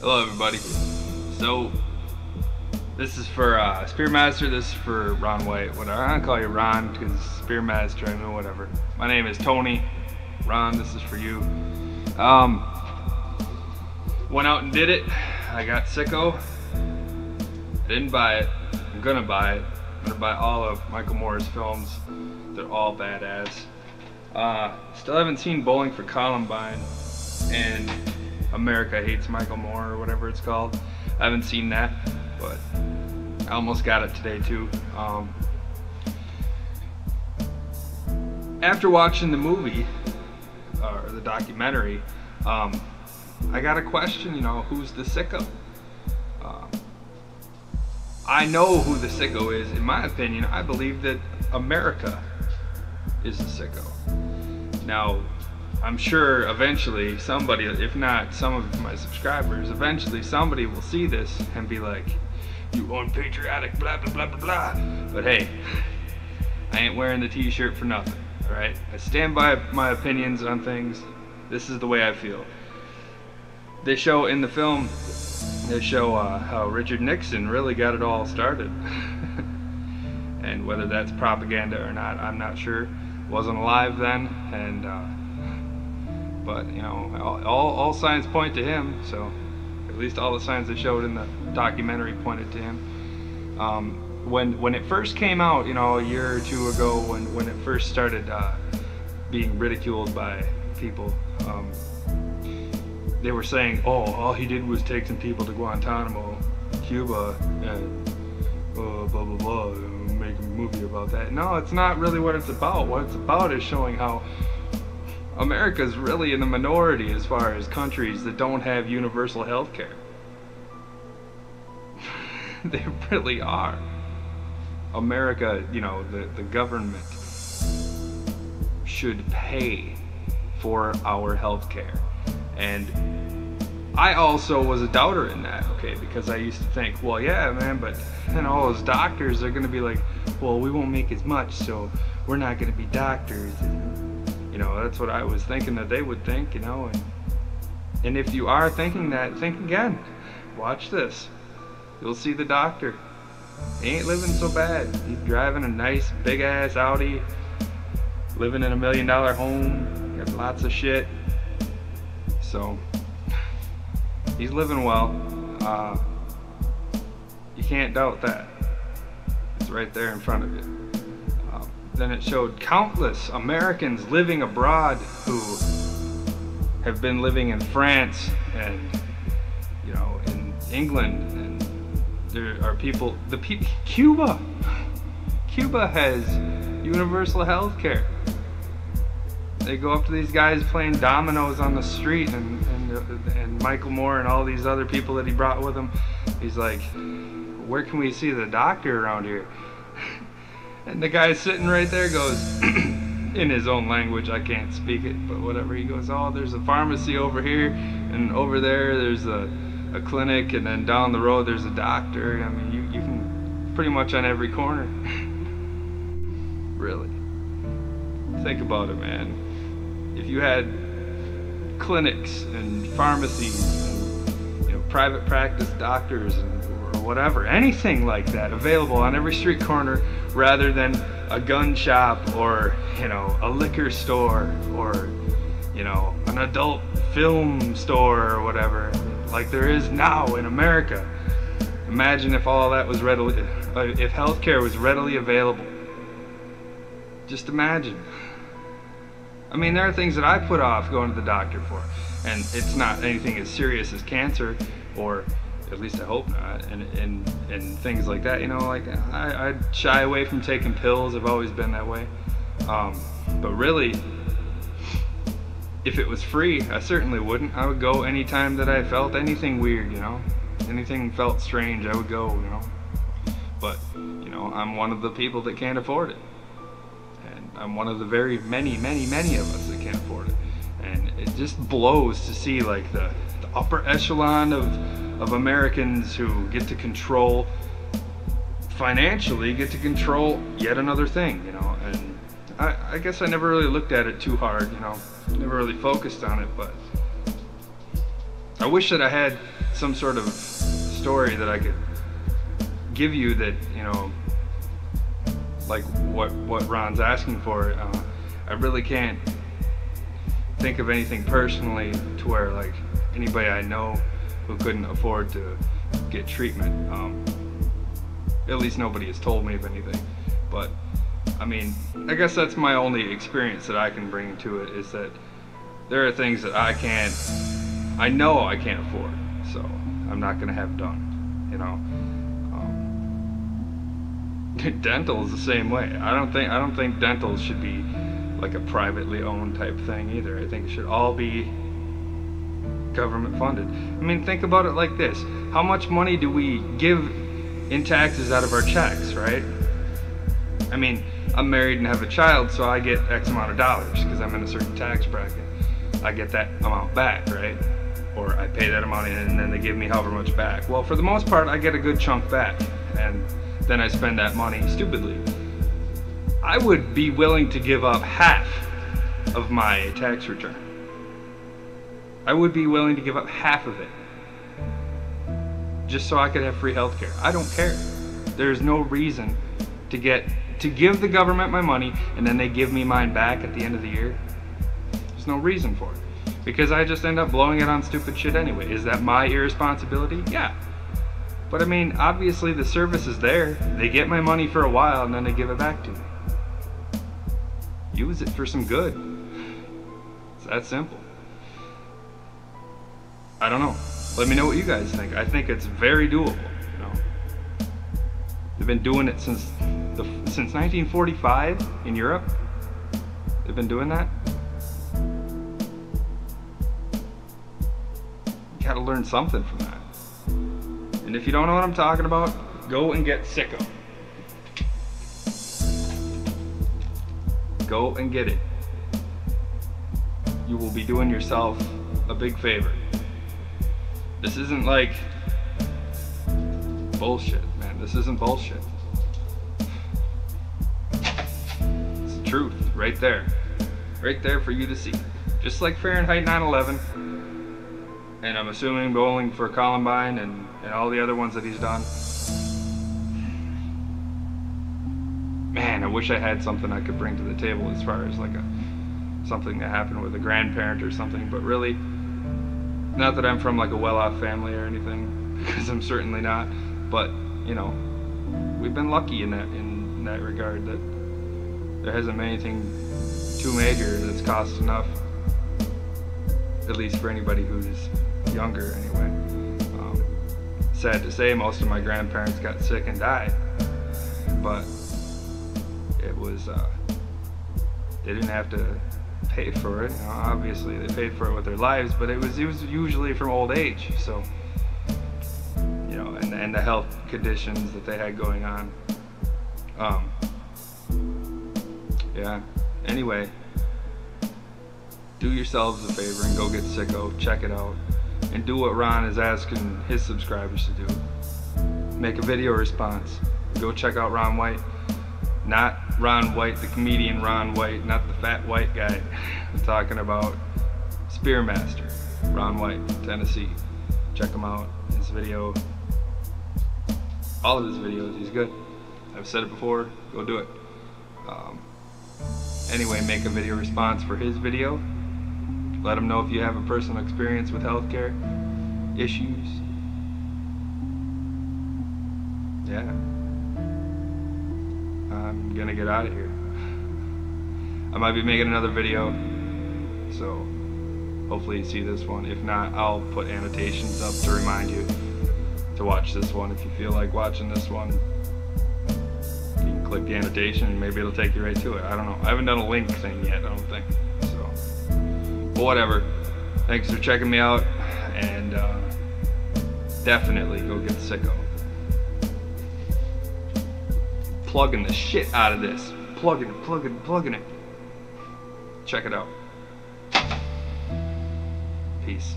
Hello everybody. So this is for Spearmaster, this is for Ron White, whatever. I'm gonna call you Ron because Spearmaster, I mean whatever. My name is Tony. Ron, this is for you. Went out and did it. I got Sicko. I didn't buy it. I'm gonna buy it. I'm gonna buy all of Michael Moore's films. They're all badass. Still haven't seen Bowling for Columbine and America Hates Michael Moore or whatever it's called. I haven't seen that, but I almost got it today too. After watching the movie, or the documentary, I got a question, you know, who's the sicko? I know who the sicko is. In my opinion, I believe that America is the sicko. Now, I'm sure eventually somebody, if not some of my subscribers, eventually somebody will see this and be like, you unpatriotic, blah, blah, blah, blah, blah. But hey, I ain't wearing the t-shirt for nothing, all right? I stand by my opinions on things. This is the way I feel. They show in the film, they show how Richard Nixon really got it all started. And whether that's propaganda or not, I'm not sure. Wasn't alive then, and but you know, all signs point to him. So at least all the signs they showed in the documentary pointed to him. When it first came out, you know, a year or two ago, when it first started being ridiculed by people, they were saying, oh, all he did was take some people to Guantanamo, Cuba, and blah blah blah, and make a movie about that. No, it's not really what it's about. What it's about is showing how America's really in the minority as far as countries that don't have universal health care. They really are. America, you know, the government should pay for our health care. And I also was a doubter in that, okay, because I used to think, well, yeah, man, but then all those doctors are going to be like, well, we won't make as much, so we're not going to be doctors. And, you know, that's what I was thinking that they would think, you know. And if you are thinking that, think again. Watch this. You'll see the doctor. He ain't living so bad. He's driving a nice, big-ass Audi, living in $1 million home, got lots of shit. So he's living well. You can't doubt that. It's right there in front of you. Then it showed countless Americans living abroad who have been living in France and, you know, in England, and there are people, Cuba has universal health care. They go up to these guys playing dominoes on the street, and Michael Moore and all these other people that he brought with him, he's like, where can we see the doctor around here? And the guy sitting right there goes, in his own language, I can't speak it, but whatever, he goes, oh, there's a pharmacy over here, and over there there's a clinic, and then down the road there's a doctor. I mean, you can pretty much on every corner. Really. Think about it, man. If you had clinics and pharmacies and, you know, private practice doctors and, or whatever, anything like that available on every street corner, rather than a gun shop or, you know, a liquor store or, you know, an adult film store or whatever, like there is now in America. Imagine if all that was readily, if healthcare was readily available. Just imagine. I mean, there are things that I put off going to the doctor for, and it's not anything as serious as cancer, or at least I hope not, and things like that, you know, like I shy away from taking pills. I've always been that way. But really, if it was free, I certainly wouldn't. I would go anytime that I felt anything weird, you know, anything felt strange, I would go, you know. But, you know, I'm one of the people that can't afford it. I'm one of the very many of us that can't afford it. And it just blows to see like the upper echelon of Americans who get to control, financially get to control yet another thing, you know. And I guess I never really looked at it too hard, you know, never really focused on it, but I wish that I had some sort of story that I could give you that, you know, like what Ron's asking for. I really can't think of anything personally to where like anybody I know who couldn't afford to get treatment. At least nobody has told me of anything. But I mean, I guess that's my only experience that I can bring to it, is that there are things that I know I can't afford, so I'm not gonna have done, you know. Dental is the same way. I don't think dental should be like a privately owned type thing either. I think it should all be government funded. I mean, think about it like this. How much money do we give in taxes out of our checks, right? I mean, I'm married and have a child, so I get X amount of dollars because I'm in a certain tax bracket. I get that amount back, right? Or I pay that amount in and then they give me however much back. Well, for the most part, I get a good chunk back, and then I spend that money stupidly. I would be willing to give up half of my tax return. I would be willing to give up half of it just so I could have free health care. I don't care. There's no reason to give the government my money and then they give me mine back at the end of the year. There's no reason for it, because I just end up blowing it on stupid shit anyway. Is that my irresponsibility? Yeah. But I mean, obviously the service is there. They get my money for a while and then they give it back to me. Use it for some good. It's that simple. I don't know. Let me know what you guys think. I think it's very doable, you know. They've been doing it since 1945 in Europe. They've been doing that. You gotta learn something from that. And if you don't know what I'm talking about, go and get Sicko. Go and get it. You will be doing yourself a big favor. This isn't like bullshit, man. This isn't bullshit. It's the truth right there. Right there for you to see. Just like Fahrenheit 9/11. And I'm assuming Bowling for Columbine and all the other ones that he's done. Man, I wish I had something I could bring to the table as far as like something that happened with a grandparent or something, but really, not that I'm from like a well-off family or anything, because I'm certainly not, but you know, we've been lucky in that regard, that there hasn't been anything too major that's cost enough, at least for anybody who's younger anyway. Sad to say, most of my grandparents got sick and died, but it was, they didn't have to pay for it. You know, obviously they paid for it with their lives, but it was usually from old age, so, you know, and the health conditions that they had going on. Yeah, anyway, do yourselves a favor and go get Sicko, check it out, and do what Ron is asking his subscribers to do. Make a video response. Go check out Ron White. Not Ron White, the comedian Ron White, not the fat white guy. I'm talking about Spearmaster, Ron White, Tennessee. Check him out. His video, all of his videos, he's good. I've said it before, go do it. Anyway, make a video response for his video. Let him know if you have a personal experience with healthcare issues. Yeah. I'm gonna get out of here. I might be making another video, so hopefully you see this one. If not, I'll put annotations up to remind you to watch this one. If you feel like watching this one, you can click the annotation and maybe it'll take you right to it. I don't know. I haven't done a link thing yet, I don't think. So, but whatever. Thanks for checking me out, and definitely go get Sicko. Plugging the shit out of this. Plugging it. Check it out. Peace.